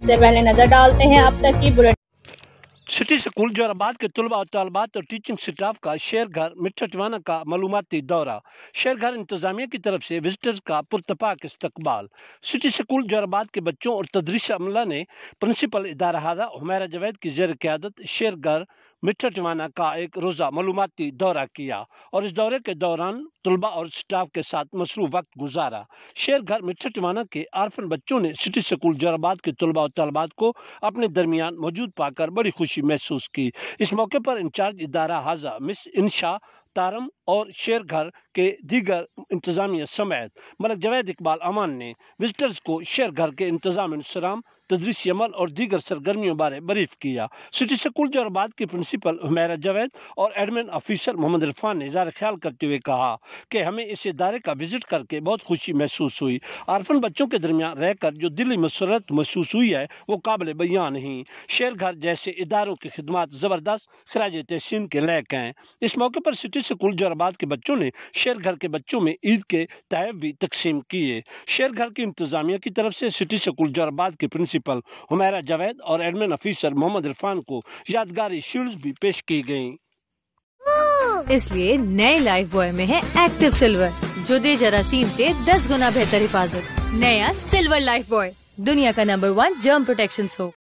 से पहले नजर डालते हैं अब तक की बुलेटिन। सिटी स्कूल जोराबाद के तलबा और तलबात और टीचिंग स्टाफ का शेर घर मिट्ठा टिवाना का मालूमाती दौरा। शेर घर इंतजामिया की तरफ से विजिटर्स का पुरतपाक इस्तकबाल। सिटी स्कूल जोराबाद के बच्चों और तदरीस अमला ने प्रिंसिपल इदारा हादा हुमैरा जवेद की ज़ेर क़यादत शेर घर मिट्ठा टिवाना का एक रोज़ा मालूमाती दौरा किया और इस दौरे के दौरान तलबा और स्टाफ के साथ मसरूफ वक्त गुजारा। शेर घर मिट्ठा टिवाना के आरफन बच्चों ने सिटी स्कूल जोराबाद के तलबा और तलबात को अपने दरमियान मौजूद पाकर बड़ी खुशी महसूस की। इस मौके पर इंचार्ज इदारा हाजा मिस इंशा तारम और शेर घर के दीगर इंतजामिया समेत मलक जवेद इकबाल अमान ने विजिटर्स को शेर घर के इंतजाम इंसराम तदरीसी अमल और दीगर सरगर्मियों बारे बरीफ किया। सिटी स्कूल जोराबाद के प्रिंसिपल हुमैरा जवेद और एडमिन ऑफिसर मोहम्मद इरफान ने इज़हार ख्याल करते हुए कहा कि हमें इस इदारे का विजिट करके बहुत खुशी महसूस हुई। आरफन बच्चों के दरमियान रहकर जो दिली मसरत महसूस हुई है वो काबिल बयान नहीं। शेर घर जैसे इदारों की खिदमत ज़बरदस्त खराज तहसीन के लायक हैं। इस मौके पर सिटी स्कूल जोराबाद के बच्चों ने शेर घर के बच्चों में ईद के तहफ़ भी तकसीम किए। शेर घर की इंतजामिया की तरफ से सिटी स्कूल जोराबाद के प्रिंसिपल हुमैरा जवेद और एडमिन ऑफिसर मोहम्मद इरफान को यादगारी शील्ड्स भी पेश की गईं। इसलिए नए लाइफ बॉय में है एक्टिव सिल्वर, जो दे जरासीम से 10 गुना बेहतर हिफाजत। नया सिल्वर लाइफ बॉय, दुनिया का नंबर 1 जर्म प्रोटेक्शन सोप।